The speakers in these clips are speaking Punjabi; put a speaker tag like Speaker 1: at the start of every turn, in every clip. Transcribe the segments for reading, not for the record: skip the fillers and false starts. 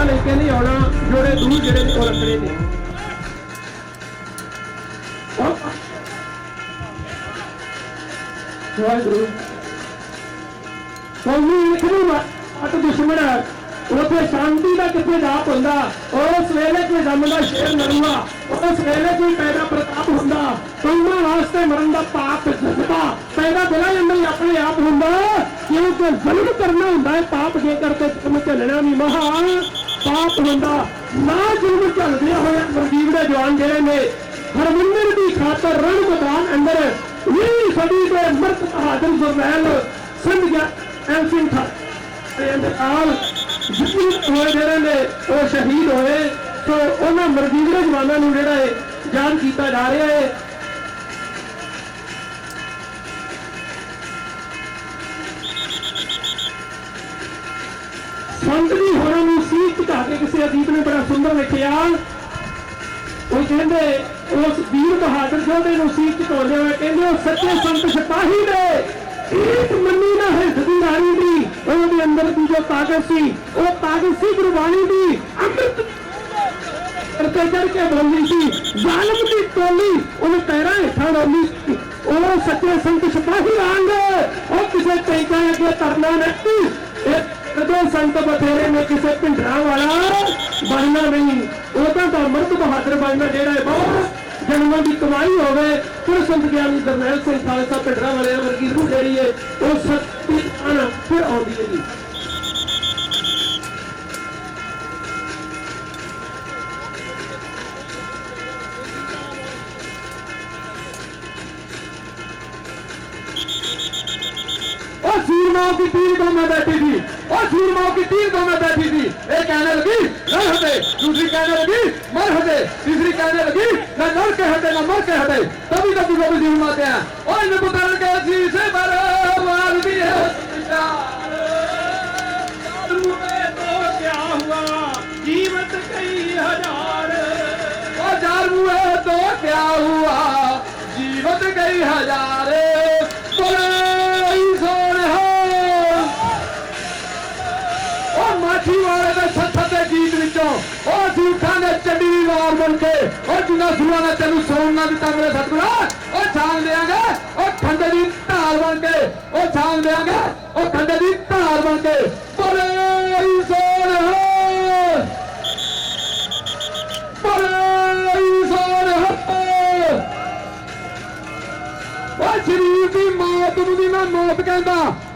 Speaker 1: लेके नहीं आना जोड़े दूर जेड़े को रखने ने अट दुश्मन उसे शांति का कितने जाप होंदा उस वेले कोई जमदा शेर मरूंगा उस वेले कोई पैदा प्रताप होंदा कौमां वास्ते मरन दा पाप जज्बा पैदा दिलां अंदर अपने आप होंदा क्योंकि जुल्म करना होंदा है पाप जे करके तुम झलना भी महा पाप होंदा ना जुल्म झलदे होए गुरदीप दे जवान जेड़े ने हरमंदिर की खातर रण मैदान अंदर 20 सदी के मर्द बहादुर जरनैल सिंध एम सिंह था होए जेड़े ने वो शहीद होए तो उन्होंने मरजीगड़े जवानों को जेड़ा है जान किया जा रहा है। संत जी होना सीख झुका के किसी अदीब ने बड़ा सुंदर लिखिया वो कहते उस वीर बहादुर जोधे को सीख झुकाते हुए कहते सच्चे संत सिपाही ने एक मनी ना है सदी रानी दी ਉਹਦੇ ਅੰਦਰ ਦੀ ਜੋ ਤਾਕਤ ਸੀ ਉਹ ਤਾਕਤ ਸੀ ਗੁਰਬਾਣੀ ਦੀ ਅੰਮ੍ਰਿਤ ਤੇ ਚੜ ਕੇ ਬੋਲਦੀ ਸੀ ਜ਼ਾਲਮ ਦੀ ਟੋਲੀ ਉਹਨੇ ਪੈਰਾਂ ਹੇਠਾਂ ਡੋਲੀ ਸੀ ਉਹ ਸੱਚੇ ਸੰਤ ਸਿਪਾਹੀ ਵਾਂਗ ਉਹ ਕਿਸੇ ਟੈਂਕਾਂ ਅੱਗੇ ਤਰਨਾ ਨਹੀਂ ਕਦੋਂ ਸੰਤ ਬਥੇਰੇ ਨੇ ਕਿਸੇ ਭਿੰਡਰਾਂ ਵਾਲਾ ਬਣਨਾ ਨਹੀਂ ਉਹਦਾ ਤਾਂ ਮਰਦ ਬਹਾਦਰ ਬਣਨਾ ਜਿਹੜਾ ਹੈ ਬਹੁਤ ਜਨਮਾਂ ਦੀ ਕਮਾਈ ਹੋਵੇ ਫਿਰ ਸੰਤ ਗਿਆਨੀ ਜਰਨੈਲ ਸਿੰਘ ਖਾਲਸਾ ਭਿੰਡਰਾਂ ਵਾਲੇ ਵਰਗੀ ਰੂਹ ਜਿਹੜੀ ਹੈ ਉਹ ਸੱਚੀ ਆਣਾ ਫਿਰ ਆਉਂਦੀ ਹੈ ਜੀ। सूरमाओं की तीर को मैं बैठी थी और सूरमाओं की तीर को मैं बैठी थी एक कहने लगी नर हटे दूसरी कहने लगी मर हटे तीसरी कहने लगी न नर के हटे न मर के हटे तभी तभी को भी जीवन आते हैं और इन्हें पुत्र के शीशे पर मार भी है तो क्या हुआ जीवत कई हजार और जार हुए तो क्या हुआ जीवत कई हजार गीत विचों और सूखा ने चंडी वार बन के और जिन्ना सूरा ने तेन सौन ना दिता मेरे सतगुरा और छान देंगे और खंडे की धार बन के और छान देंगे और खंडे की धार बन के बड़े सोन शरीर की मौत नूं भी मैं मौत कहता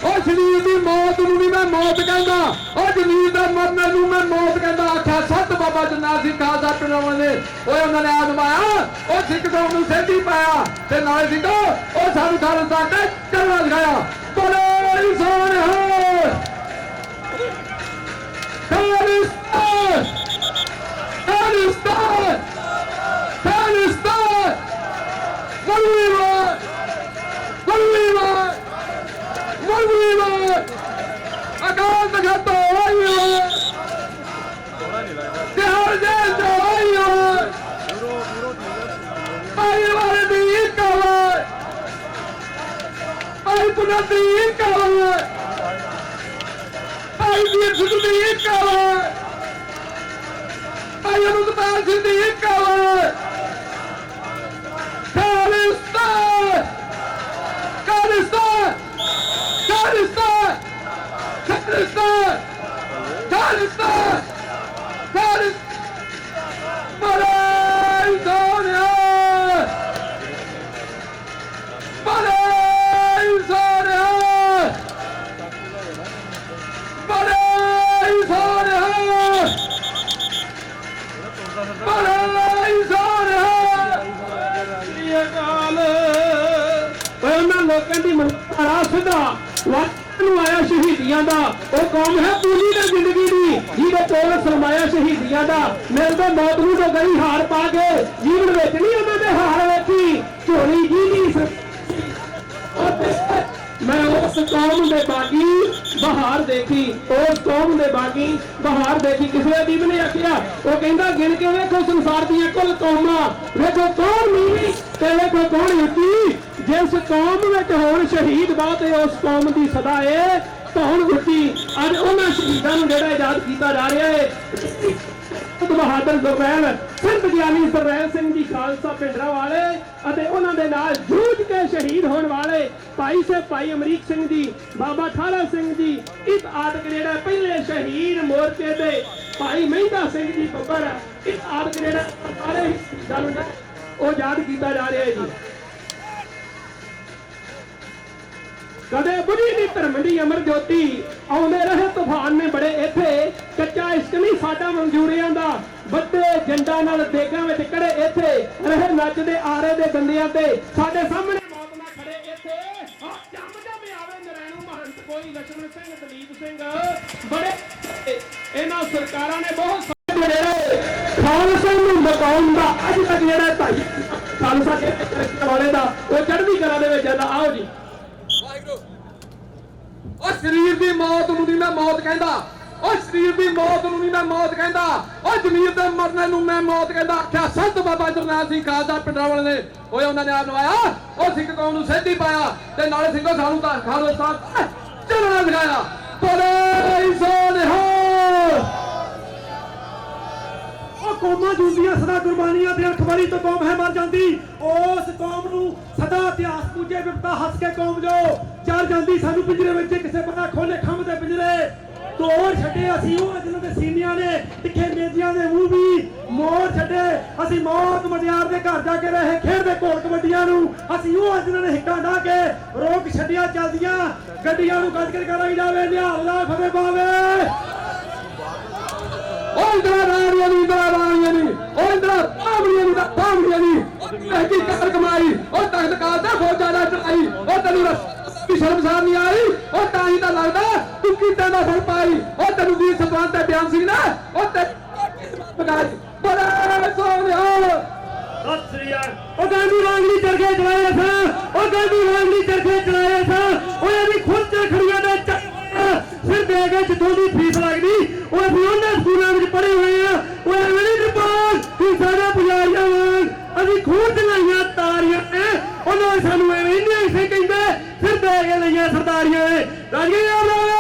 Speaker 1: और शरीर की मौत नूं भी मैं मौत कहता और जमीन का मरने नूं मैं मौत कहता आख्या सत बाबा जरनैल सिंह खालसा पिंडरां ने उन्होंने आजमाया और सिख कौम नूं सिर पाया ते नाले सिंघो और सानू खालिस्तान ते चलना सिखाया बड़े सोहण हो खालिस्तान खालिस्तान खालिस्तान अकाल तख्त तिहाड़ जेल वाले दीन का भाई पुनर्दीन का भाई वीर सुखदीन का भाई अमृतपाल सिंह का खालिस्तान खालिस्तान खालिस्तान खालिस्तान खालिस्तान खालिस्तान बड़े सोनिया बड़े सोनिया बड़े सोनिया बड़े सोनिया ये काल लोगों की मनता सिद्धा ਨੂੰ ਆਇਆ ਸ਼ਹੀਦੀਆਂ ਦਾ। ਉਹ ਕੌਮ ਹੈ ਪੂਰੀ ਤੇ ਜ਼ਿੰਦਗੀ ਦੀ, ਜਿਹਦੇ ਕੋਲ ਸਰਮਾਇਆ ਸ਼ਹੀਦੀਆਂ ਦਾ। ਮਿਲਦੇ ਮੌਤ ਨੂੰ ਤਾਂ ਗਈ ਹਾਰ ਪਾ ਕੇ, ਜੀਵਨ ਵਿੱਚ ਨਹੀਂ ਉਹਨਾਂ ਦੇ ਹਾਰ ਵੇਖੀ, ਝੋਲੀ ਜੀ ਨਹੀਂ। ਮੈਂ ਉਸ ਕੌਮ ਦੇ ਬਾਗੀ ਬਹਾਰ ਦੇਖੀ, ਉਸ ਕੌਮ ਦੇ ਬਾਗੀ ਬਹਾਰ ਦੇਖੀ। ਕਿਸੇ ਅਦੀਬ ਨੇ ਆਖਿਆ, ਉਹ ਕਹਿੰਦਾ ਗਿਣ ਕੇ ਵੇਖੋ ਸੰਸਾਰ ਦੀਆਂ ਕੁੱਲ ਕੌਮਾਂ, ਵੇਖੋ ਕੌਣ ਨੀਵੀਂ ਤੇ ਵੇਖੋ ਕੌਣ ਉੱਚੀ। ਜਿਸ ਕੌਮ ਵਿੱਚ ਹੋਣ ਸ਼ਹੀਦ ਬਾਤ ਉਸ ਕੌਮ ਦੀ ਸਦਾ ਏ ਧੌਣ ਉੱਚੀ। ਅੱਜ ਉਹਨਾਂ ਸ਼ਹੀਦਾਂ ਨੂੰ ਜਿਹੜਾ ਯਾਦ ਕੀਤਾ ਜਾ ਰਿਹਾ ਹੈ, ਬਹਾਦਰ ਗੁਰਮੈਲ ਸੰਤ ਗਿਆਨੀ ਸਰਵੈਲ ਸਿੰਘ ਜੀ ਖਾਲਸਾ ਪਿੰਡਰਾ ਵਾਲੇ ਅਤੇ ਉਹਨਾਂ ਦੇ ਨਾਲ ਜੂਝ ਕੇ ਸ਼ਹੀਦ ਹੋਣ ਵਾਲੇ ਭਾਈ ਅਮਰੀਕ ਸਿੰਘ ਜੀ, ਬਾਬਾ ਠਾਲਾ ਸਿੰਘ ਜੀ, ਇਸ ਆਦਿਕ ਜਿਹੜਾ ਪਹਿਲੇ ਸ਼ਹੀਦ ਮੋਰਚੇ ਦੇ ਭਾਈ ਮਹਿੰਦਾ ਸਿੰਘ ਜੀ ਬੱਬਰ, ਇਸ ਆਦਿਕ ਜਿਹੜਾ ਸਾਰੇ ਗੱਲ ਉਹ ਯਾਦ ਕੀਤਾ ਜਾ ਰਿਹਾ ਹੈ ਜੀ। ਕਦੇ ਬੁਝੀ ਨਹੀਂ ਧਰਮ ਦੀ ਅਮਰ ਜੋਤੀ, ਆਉਂਦੇ ਰਹੇ ਤੂਫਾਨ ਨੇ ਬੜੇ ਇੱਥੇ, ਕੱਚਾ ਇਸ਼ਕ ਨਹੀਂ ਸਾਡਾ ਮਨਜ਼ੂਰੀਆਂ ਦਾ, ਵੱਡੇ ਜੰਡਾਂ ਨਾਲ ਦੇਗਾਂ ਵਿੱਚ ਕੜੇ ਇੱਥੇ, ਰਹੇ ਨੱਚਦੇ ਆਰੇ ਦੇ ਬੰਦਿਆਂ ਤੇ, ਸਾਡੇ ਸਾਹਮਣੇ ਮੌਤ ਨਾ ਖੜੇ ਇੱਥੇ। ਜੰਮ ਆਵੇ ਨਰੈਣੂ ਮਹੰਤ ਕੋਈ, ਲక్ష్మణ ਸਿੰਘ, ਦਲੀਪ ਸਿੰਘ, ਬੜੇ ਇਹਨਾਂ ਸਰਕਾਰਾਂ ਨੇ ਬਹੁਤ ਖਾਲਸਾ ਨੂੰ ਮਕਾਉਣ ਦਾ ਅੱਜ ਤੱਕ ਜਿਹੜਾ ਭਾਈ ਖਾਲਸਾ ਦੇ ਵਾਲੇ ਦਾ ਉਹ ਚੜ੍ਹਦੀ ਕਲਾ ਦੇ ਵਿੱਚ ਜਾਂਦਾ। ਆਓ ਜੀ।
Speaker 2: ਉਹ ਸਰੀਰ ਦੀ ਮੌਤ ਨੂੰ ਨਹੀਂ ਮੈਂ ਮੌਤ ਕਹਿੰਦਾ, ਉਹ ਸਰੀਰ ਦੀ ਮੌਤ ਨੂੰ ਨਹੀਂ ਮੈਂ ਮੌਤ ਕਹਿੰਦਾ, ਉਹ ਜ਼ਮੀਰ ਦੇ ਮਰਨੇ ਨੂੰ ਮੈਂ ਮੌਤ ਕਹਿੰਦਾ। ਆਖਿਆ ਸੰਤ ਬਾਬਾ ਜਰਨੈਲ ਸਿੰਘ ਖਾਲਸਾ ਪਿੰਡਾਂ ਵਾਲੇ ਨੇ, ਓਏ ਉਹਨਾਂ ਨੇ ਆਪ ਨਵਾਇਆ, ਉਹ ਸਿੱਖ ਕੌਮ ਨੂੰ ਸਹਿਤੀ ਪਾਇਆ ਤੇ ਨਾਲੇ ਸਿੰਘੋ ਸਾਨੂੰ ਤਾਂ ਖਾਲਸਾ ਚੱਲਣਾ ਸਿਖਾਇਆ। ਬੋਲੇ ਸੋਨਿਹਾਲ।
Speaker 3: ਉਹ ਕੌਮਾਂ ਜੂਦੀਆਂ ਸਦਾ ਕੁਰਬਾਨੀਆਂ ਦੇ ਅਖਬਾਰੀ ਤੋਂ ਕੌਮ ਹੈ ਮਰ ਜਾਂਦੀ, ਉਸ ਕੌਮ ਨੂੰ ਸਦਾ ਇਤਿਹਾਸ ਪੂਜੇ ਵਿਪਤਾ ਹੱਸ ਕੇ ਕੌਮ ਜੋ ਚੜ ਜਾਂਦੀ। ਸਾਨੂੰ ਪਿੰਜਰੇ ਵਿੱਚ ਕਿਸੇ ਪਤਾ ਖੋਲੇ ਖੰਭ ਦੇ ਪਿੰਜਰੇ ਤੋੜ ਛੱਡੇ ਅਸੀਂ, ਉਹ ਜਿਹਨਾਂ ਦੇ ਸੀਨਿਆਂ ਨੇ ਤਿੱਖੇ ਮੇਜੀਆਂ ਦੇ ਮੂੰਹ ਵੀ ਮੋੜ ਛੱਡੇ। ਅਸੀਂ ਮੌਤ ਮਟਿਆਰ ਦੇ ਘਰ ਜਾ ਕੇ ਰਹੇ ਖੇਡਦੇ ਘੋਲ ਕਬੱਡੀਆਂ ਨੂੰ, ਅਸੀਂ ਉਹ ਜਿਹਨਾਂ ਨੇ ਹਿੱਕਾਂ ਢਾ ਕੇ ਰੋਕ ਛੱਡੀਆਂ ਚੱਲਦੀਆਂ ਗੱਡੀਆਂ ਨੂੰ ਗੱਜ ਕੇ ਕਰਾਈ ਜਾਵੇ। ਨਿਹਾਲ ਦਾ ਫਤਿਹ ਪਾਵੇ।
Speaker 2: ਉਹ ਇੰਦਰਾ ਰਾਣੀਆਂ ਦੀ, ਇੰਦਰਾ ਰਾਣੀਆਂ ਦੀ, ਉਹ ਇੰਦਰਾ ਭਾਵੜੀਆਂ ਦੀ, ਭਾਵੜੀਆਂ ਦੀ ਮਹਿੰਗੀ ਕਦਰ ਕਮਾਈ, ਉਹ ਤਖਤ ਕਾਲ ਤੇ ਫੌਜਾਂ ਦਾ ਚੜਾਈ। ਉਹ ਤੈਨੂੰ ਦੀ ਸ਼ਰਮਸਾਰ ਨਹੀਂ ਆਈ, ਉਹ ਤਾਂ ਹੀ ਤਾਂ ਲੱਗਦਾ ਤੂੰ ਕਿਤੇ ਦਾ ਫਲ ਪਾਈ। ਉਹ ਤੈਨੂੰ ਵੀਰ ਸਤਵੰਤ ਤੇ ਬਿਆਨ ਸਿੰਘ ਨਾ ਉਹ ਤੇ ਪਕਾਈ। ਬੜਾ ਸੋਹਣਿਆ
Speaker 3: ਸਤਿ ਸ੍ਰੀ ਅਕਾਲ। ਉਹ ਗਾਂਧੀ ਵਾਂਗਲੀ ਚਰਖੇ ਚਲਾਏ ਸਾਂ, ਉਹ ਗਾਂਧੀ ਵਾਂਗਲੀ ਚਰਖੇ ਚਲਾਏ ਸਾਂ। ਉਹ ਵੀ ਖੁਦ ਤੇ ਖੜੀਆਂ ਦੇ ਫਿਰ ਦੇ ਕੇ ਜਿੱਥੋਂ ਦੀ ਫੀਸ ਲੱਗਦੀ, ਉਹ ਅਸੀਂ ਉਹਨਾਂ ਸਕੂਲਾਂ ਵਿੱਚ ਪੜ੍ਹੇ ਹੋਏ ਆ। ਉਹ ਐਵੇਂ ਨਹੀਂ ਕਿਰਪਾਲ ਕਿ ਸਾਡੇ ਪੁਜਾਰੀਆਂ ਵਾਂਗ ਅਸੀਂ ਖੂਨ ਚਲਾਈਆਂ ਤਾਰੀਆਂ ਨੇ, ਉਹਨਾਂ ਨੇ ਸਾਨੂੰ ਐਵੇਂ ਇੰਨੇ ਇਸੇ ਕਹਿੰਦੇ ਫਿਰ ਦੇ ਕੇ ਲਈਆਂ ਸਰਦਾਰੀਆਂ ਨੇ। ਰਾਜੀਆਂ ਹੋਇਆ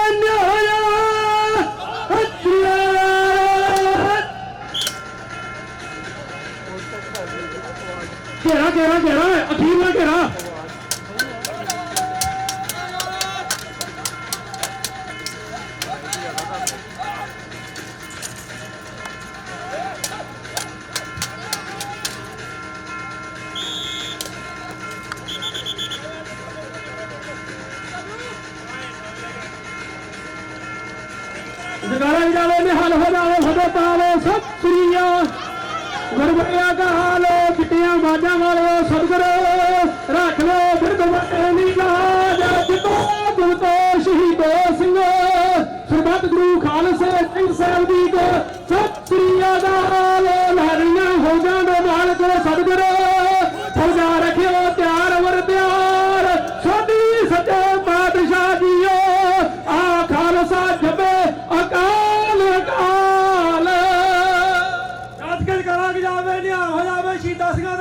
Speaker 3: ਘੇਰਾ ਘੇਰਾ ਘੇਰਾ ਅਖੀਰਲਾ ਘੇਰਾ।
Speaker 1: जगारा जावे में हल हो जावे फतेह पावे सब सुनिया गुरबड़िया का हालो चिट्टियां बाजा वालो सदगुरु रख लो बिरद वटे लाज जितो गुरतो शहीदो सिंह सुरबत गुरु खालसे सिंह साहब जी को सब सुनिया दा हालो लहरियां हो जानो मालक सदगुरु फौजा रखियो त्यार वर त्यार साडी सच्चे बादशाह जीओ आ खालसा जबे अकाल अकाल।
Speaker 3: ਅੱਜ ਕੱਲ ਕਰਾਂਗੇ ਜਾਵੇ ਨਿਹਾਲ ਹੋ ਜਾਵੇ ਸ਼ਹੀਦਾਂ ਸਿੰਘਾਂ